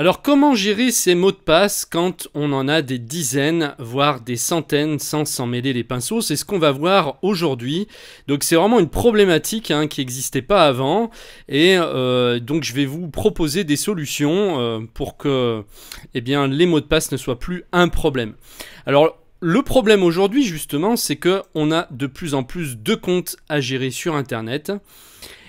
Alors comment gérer ces mots de passe quand on en a des dizaines, voire des centaines, sans s'en mêler les pinceaux? C'est ce qu'on va voir aujourd'hui. Donc c'est vraiment une problématique qui n'existait pas avant. Et donc je vais vous proposer des solutions pour que les mots de passe ne soient plus un problème. Alors le problème aujourd'hui justement, c'est qu'on a de plus en plus de comptes à gérer sur Internet.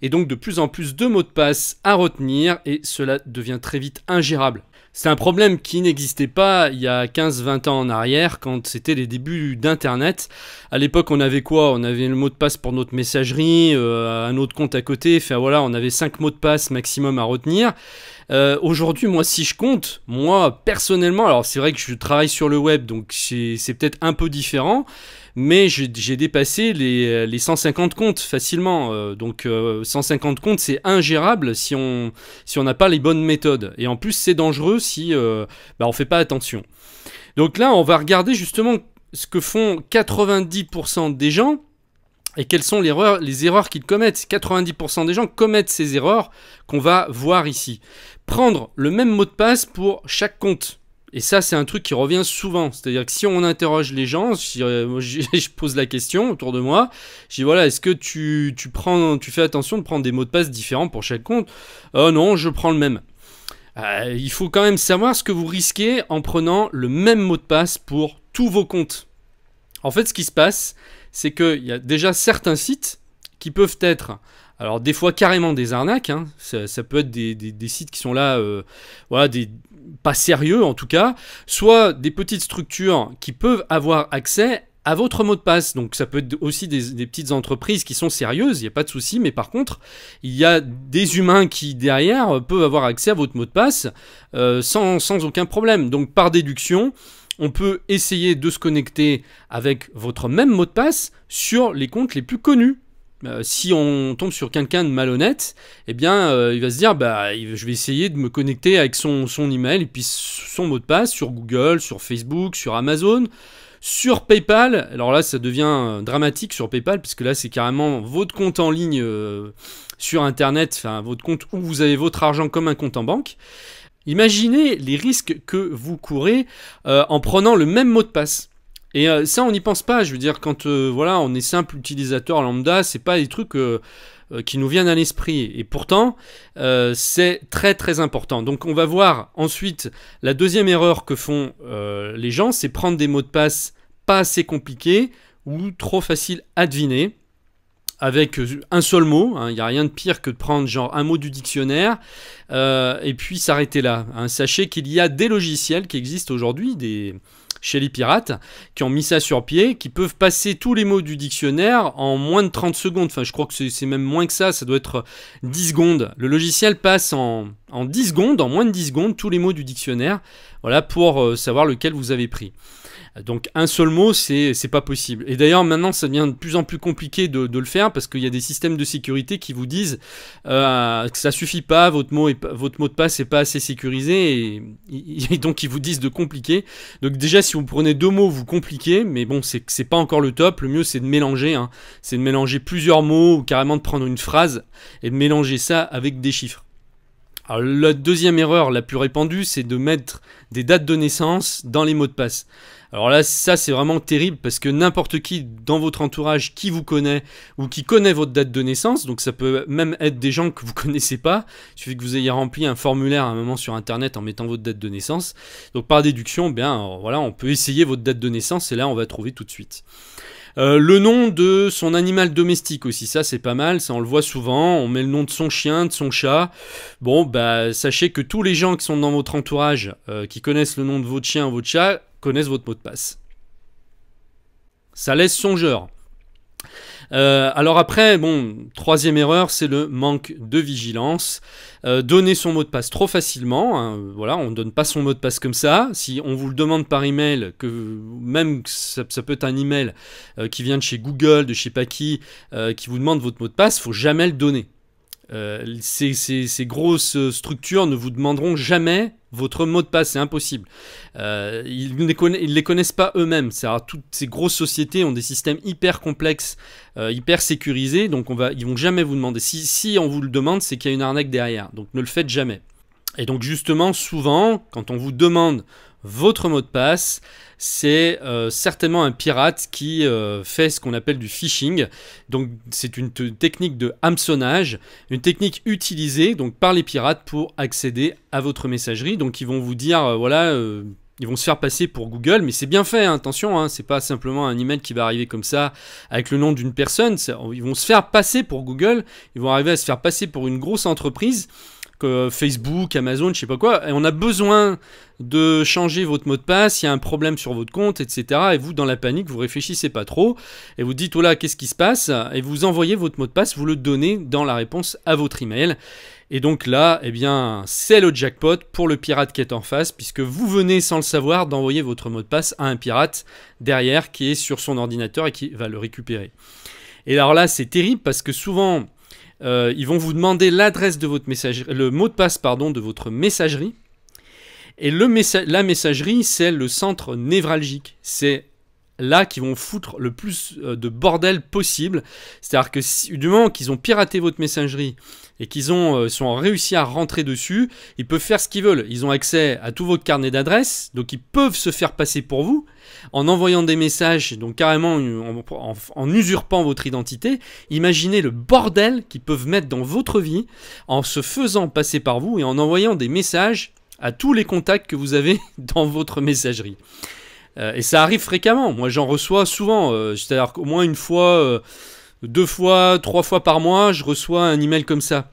Et donc de plus en plus de mots de passe à retenir et cela devient très vite ingérable. C'est un problème qui n'existait pas il y a 15-20 ans en arrière quand c'était les débuts d'Internet. À l'époque, on avait quoi? On avait le mot de passe pour notre messagerie, un autre compte à côté. Enfin voilà, on avait 5 mots de passe maximum à retenir. Aujourd'hui, moi, si je compte, moi, personnellement, alors c'est vrai que je travaille sur le web, donc c'est peut-être un peu différent, mais j'ai dépassé les 150 comptes facilement. Donc 150 comptes, c'est ingérable si on n'a pas les bonnes méthodes. Et en plus, c'est dangereux si on fait pas attention. Donc là, on va regarder justement ce que font 90% des gens. Et quelles sont les erreurs qu'ils commettent? 90% des gens commettent ces erreurs qu'on va voir ici. Prendre le même mot de passe pour chaque compte. Et ça, c'est un truc qui revient souvent. C'est-à-dire que si on interroge les gens, je pose la question autour de moi, je dis voilà, est-ce que tu fais attention de prendre des mots de passe différents pour chaque compte? Non, je prends le même. Il faut quand même savoir ce que vous risquez en prenant le même mot de passe pour tous vos comptes. En fait, ce qui se passe, c'est qu'il y a déjà certains sites qui peuvent être, alors des fois carrément des arnaques, ça peut être des sites qui sont là, pas sérieux en tout cas, soit des petites structures qui peuvent avoir accès à votre mot de passe. Donc ça peut être aussi des petites entreprises qui sont sérieuses, il n'y a pas de souci, mais par contre, il y a des humains qui derrière peuvent avoir accès à votre mot de passe sans aucun problème. Donc par déduction, on peut essayer de se connecter avec votre même mot de passe sur les comptes les plus connus. Si on tombe sur quelqu'un de malhonnête, il va se dire je vais essayer de me connecter avec son email et puis son mot de passe sur Google, sur Facebook, sur Amazon, sur PayPal. Alors là, ça devient dramatique sur PayPal puisque là, c'est carrément votre compte en ligne sur Internet, enfin votre compte où vous avez votre argent comme un compte en banque. Imaginez les risques que vous courez en prenant le même mot de passe. Et ça, on n'y pense pas. Je veux dire, quand on est simple utilisateur lambda, c'est pas des trucs qui nous viennent à l'esprit. Et pourtant, c'est très très important. Donc, on va voir ensuite la deuxième erreur que font les gens, c'est prendre des mots de passe pas assez compliqués ou trop faciles à deviner. Avec un seul mot, il n'y a rien de pire que de prendre genre un mot du dictionnaire et puis s'arrêter là. Sachez qu'il y a des logiciels qui existent aujourd'hui, chez les pirates, qui ont mis ça sur pied, qui peuvent passer tous les mots du dictionnaire en moins de 30 secondes. Enfin, je crois que c'est même moins que ça doit être 10 secondes. Le logiciel passe en 10 secondes, en moins de 10 secondes, tous les mots du dictionnaire, voilà, pour savoir lequel vous avez pris. Donc un seul mot, c'est pas possible. Et d'ailleurs maintenant ça devient de plus en plus compliqué de le faire parce qu'il y a des systèmes de sécurité qui vous disent que ça suffit pas, votre mot de passe n'est pas assez sécurisé et donc ils vous disent de compliquer. Donc déjà si vous prenez 2 mots, vous compliquez, mais bon c'est pas encore le top. Le mieux c'est de mélanger, c'est de mélanger plusieurs mots ou carrément de prendre une phrase et de mélanger ça avec des chiffres. Alors la deuxième erreur la plus répandue, c'est de mettre des dates de naissance dans les mots de passe. Alors là, ça c'est vraiment terrible parce que n'importe qui dans votre entourage qui vous connaît ou qui connaît votre date de naissance, donc ça peut même être des gens que vous connaissez pas, il suffit que vous ayez rempli un formulaire à un moment sur internet en mettant votre date de naissance. Donc par déduction, on peut essayer votre date de naissance et là on va trouver tout de suite. Le nom de son animal domestique aussi, ça c'est pas mal, ça on le voit souvent, on met le nom de son chien, de son chat. Bon, sachez que tous les gens qui sont dans votre entourage, qui connaissent le nom de votre chien, votre chat, connaissent votre mot de passe. Ça laisse songeur. Alors après, troisième erreur, c'est le manque de vigilance. Donner son mot de passe trop facilement, on ne donne pas son mot de passe comme ça. Si on vous le demande par email, ça peut être un email qui vient de chez Google, de je sais pas qui vous demande votre mot de passe, faut jamais le donner. Ces grosses structures ne vous demanderont jamais votre mot de passe, c'est impossible. Ils ne les connaissent pas eux-mêmes. Toutes ces grosses sociétés ont des systèmes hyper complexes, hyper sécurisés, donc ils vont jamais vous demander. Si on vous le demande, c'est qu'il y a une arnaque derrière, donc ne le faites jamais. Et donc justement, souvent, quand on vous demande votre mot de passe, c'est certainement un pirate qui fait ce qu'on appelle du phishing. Donc c'est une technique de hameçonnage, une technique utilisée donc par les pirates pour accéder à votre messagerie. Donc ils vont vous dire voilà, ils vont se faire passer pour Google, mais c'est bien fait, hein, attention, hein, c'est pas simplement un email qui va arriver comme ça avec le nom d'une personne. Ils vont se faire passer pour Google, ils vont arriver à se faire passer pour une grosse entreprise. Que Facebook, Amazon, je sais pas quoi, et on a besoin de changer votre mot de passe, il y a un problème sur votre compte, etc. Et vous, dans la panique, vous réfléchissez pas trop, et vous dites, oh là, qu'est-ce qui se passe? Et vous envoyez votre mot de passe, vous le donnez dans la réponse à votre email. Et donc là, eh bien, c'est le jackpot pour le pirate qui est en face, puisque vous venez, sans le savoir, d'envoyer votre mot de passe à un pirate derrière qui est sur son ordinateur et qui va le récupérer. Et alors là, c'est terrible parce que souvent, ils vont vous demander l'adresse de votre messagerie, le mot de passe pardon, de votre messagerie. Et la messagerie, c'est le centre névralgique. C'est là qu'ils vont foutre le plus de bordel possible. C'est-à-dire que du moment qu'ils ont piraté votre messagerie et qu'ils sont réussi à rentrer dessus, ils peuvent faire ce qu'ils veulent. Ils ont accès à tout votre carnet d'adresses, donc ils peuvent se faire passer pour vous en envoyant des messages, donc carrément en usurpant votre identité. Imaginez le bordel qu'ils peuvent mettre dans votre vie en se faisant passer par vous et en envoyant des messages à tous les contacts que vous avez dans votre messagerie. Et ça arrive fréquemment. Moi, j'en reçois souvent. C'est-à-dire qu'au moins une fois, 2 fois, 3 fois par mois, je reçois un email comme ça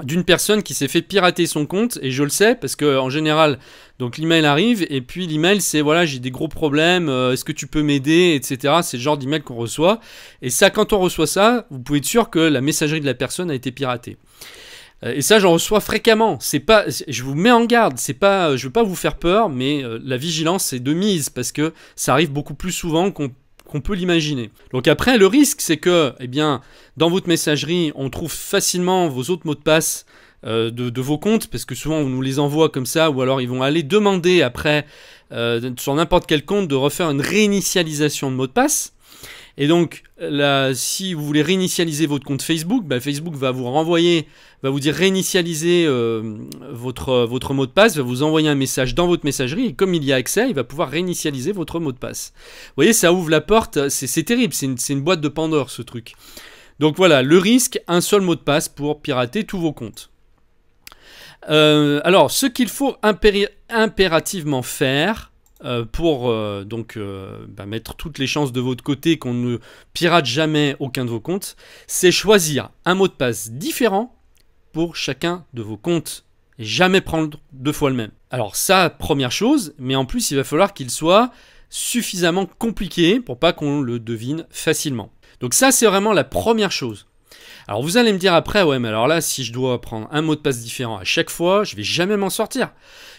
d'une personne qui s'est fait pirater son compte, et je le sais parce que en général, donc l'email arrive et puis l'email c'est voilà, j'ai des gros problèmes, est-ce que tu peux m'aider, etc. C'est le genre d'email qu'on reçoit, et ça, quand on reçoit ça, vous pouvez être sûr que la messagerie de la personne a été piratée. Et ça, j'en reçois fréquemment. C'est pas, je vous mets en garde. C'est pas, je veux pas vous faire peur, mais la vigilance c'est de mise parce que ça arrive beaucoup plus souvent qu'on peut l'imaginer. Donc après, le risque, c'est que, eh bien, dans votre messagerie, on trouve facilement vos autres mots de passe de vos comptes, parce que souvent on nous les envoie comme ça, ou alors ils vont aller demander après sur n'importe quel compte de refaire une réinitialisation de mot de passe. Et donc, là, si vous voulez réinitialiser votre compte Facebook, bah, Facebook va vous renvoyer, va vous dire réinitialiser votre mot de passe, va vous envoyer un message dans votre messagerie, et comme il y a accès, il va pouvoir réinitialiser votre mot de passe. Vous voyez, ça ouvre la porte, c'est terrible, c'est une boîte de Pandore ce truc. Donc voilà, le risque, un seul mot de passe pour pirater tous vos comptes. Alors, ce qu'il faut impérativement faire, pour mettre toutes les chances de votre côté qu'on ne pirate jamais aucun de vos comptes, c'est choisir un mot de passe différent pour chacun de vos comptes et jamais prendre 2 fois le même. Alors ça, première chose, mais en plus il va falloir qu'il soit suffisamment compliqué pour pas qu'on le devine facilement. Donc ça, c'est vraiment la première chose. Alors vous allez me dire après, ouais, mais alors là, si je dois prendre un mot de passe différent à chaque fois, je vais jamais m'en sortir.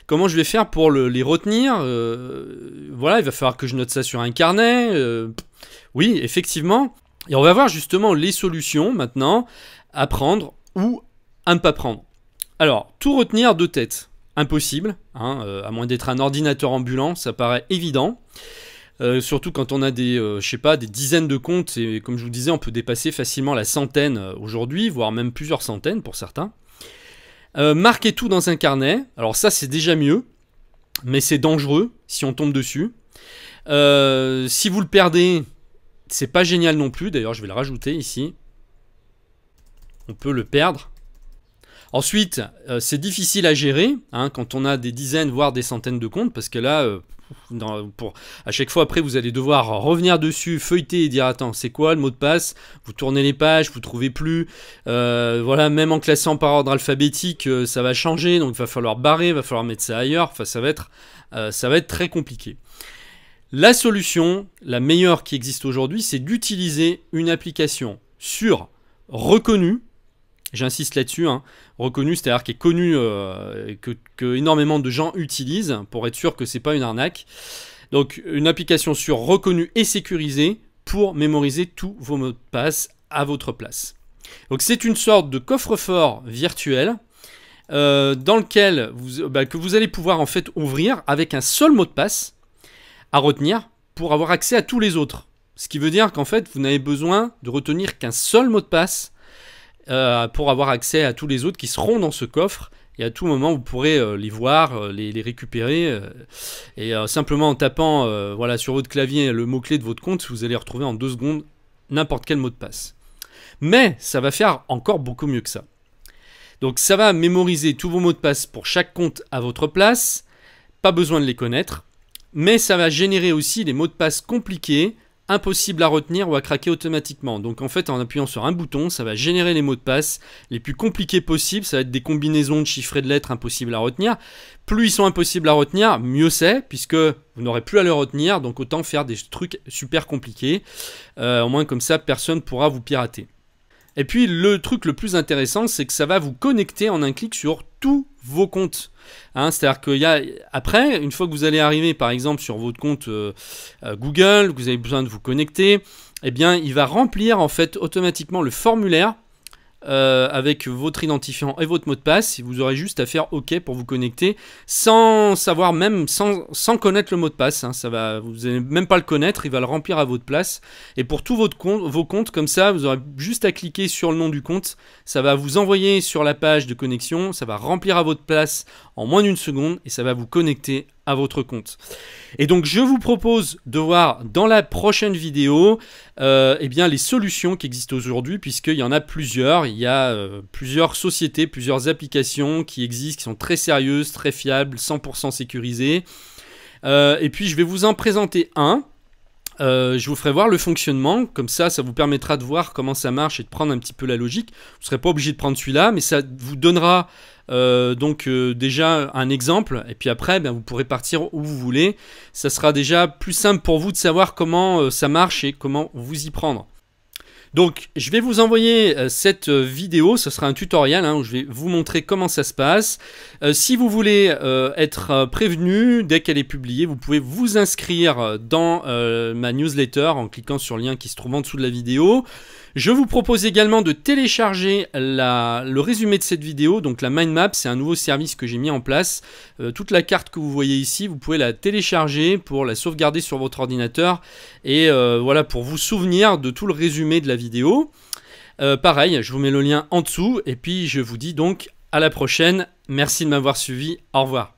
Comment je vais faire pour les retenir? Voilà, il va falloir que je note ça sur un carnet. Oui, effectivement. Et on va voir justement les solutions maintenant à prendre ou à ne pas prendre. Alors, tout retenir de tête, impossible, hein, à moins d'être un ordinateur ambulant, ça paraît évident. Surtout quand on a des dizaines de comptes, et comme je vous disais, on peut dépasser facilement la centaine aujourd'hui, voire même plusieurs centaines pour certains. Marquez tout dans un carnet. Alors ça, c'est déjà mieux, mais c'est dangereux si on tombe dessus. Si vous le perdez, c'est pas génial non plus. D'ailleurs, je vais le rajouter ici. On peut le perdre. Ensuite, c'est difficile à gérer hein, quand on a des dizaines, voire des centaines de comptes, parce que là, à chaque fois après, vous allez devoir revenir dessus, feuilleter et dire attends, c'est quoi le mot de passe? Vous tournez les pages, vous trouvez plus. Voilà, même en classant par ordre alphabétique, ça va changer, donc il va falloir barrer, il va falloir mettre ça ailleurs. Enfin, ça va être très compliqué. La solution, la meilleure qui existe aujourd'hui, c'est d'utiliser une application sur reconnue. J'insiste là-dessus, hein, reconnu, c'est-à-dire qui est connu, que énormément de gens utilisent pour être sûr que c'est pas une arnaque. Donc une application sur reconnu et sécurisée pour mémoriser tous vos mots de passe à votre place. Donc c'est une sorte de coffre-fort virtuel dans lequel que vous allez pouvoir en fait ouvrir avec un seul mot de passe à retenir pour avoir accès à tous les autres. Ce qui veut dire qu'en fait vous n'avez besoin de retenir qu'un seul mot de passe pour avoir accès à tous les autres qui seront dans ce coffre et à tout moment vous pourrez les voir, les récupérer et simplement en tapant voilà, sur votre clavier le mot-clé de votre compte, vous allez retrouver en 2 secondes n'importe quel mot de passe. Mais ça va faire encore beaucoup mieux que ça. Donc ça va mémoriser tous vos mots de passe pour chaque compte à votre place, pas besoin de les connaître, mais ça va générer aussi des mots de passe compliqués, impossibles à retenir ou à craquer automatiquement. Donc en fait, en appuyant sur un bouton, ça va générer les mots de passe les plus compliqués possibles. Ça va être des combinaisons de chiffres et de lettres impossibles à retenir. Plus ils sont impossibles à retenir, mieux c'est, puisque vous n'aurez plus à les retenir, donc autant faire des trucs super compliqués. Au moins comme ça, personne ne pourra vous pirater. Et puis le truc le plus intéressant, c'est que ça va vous connecter en un clic sur tous vos comptes. Hein, c'est-à-dire qu'après, une fois que vous allez arriver par exemple sur votre compte Google, que vous avez besoin de vous connecter, eh bien il va remplir en fait automatiquement le formulaire avec votre identifiant et votre mot de passe. Vous aurez juste à faire OK pour vous connecter sans savoir, même sans connaître le mot de passe. Hein. Vous n'allez même pas le connaître, il va le remplir à votre place. Et pour tous vos comptes, comme ça, vous aurez juste à cliquer sur le nom du compte. Ça va vous envoyer sur la page de connexion, ça va remplir à votre place en moins d'1 seconde et ça va vous connecter à votre compte. Et donc je vous propose de voir dans la prochaine vidéo eh bien, les solutions qui existent aujourd'hui, puisqu'il y en a plusieurs. Il y a plusieurs sociétés, plusieurs applications qui existent, qui sont très sérieuses, très fiables, 100% sécurisées. Et puis je vais vous en présenter un. Je vous ferai voir le fonctionnement, comme ça vous permettra de voir comment ça marche et de prendre un petit peu la logique. Vous ne serez pas obligé de prendre celui-là, mais ça vous donnera déjà un exemple, et puis après vous pourrez partir où vous voulez. Ça sera déjà plus simple pour vous de savoir comment ça marche et comment vous y prendre. Donc je vais vous envoyer cette vidéo, ce sera un tutoriel où je vais vous montrer comment ça se passe. Si vous voulez être prévenu dès qu'elle est publiée, vous pouvez vous inscrire dans ma newsletter en cliquant sur le lien qui se trouve en dessous de la vidéo. Je vous propose également de télécharger le résumé de cette vidéo, donc la mind map, c'est un nouveau service que j'ai mis en place. Toute la carte que vous voyez ici, vous pouvez la télécharger pour la sauvegarder sur votre ordinateur et voilà, pour vous souvenir de tout le résumé de la vidéo. Pareil, je vous mets le lien en dessous et puis je vous dis donc à la prochaine. Merci de m'avoir suivi, au revoir.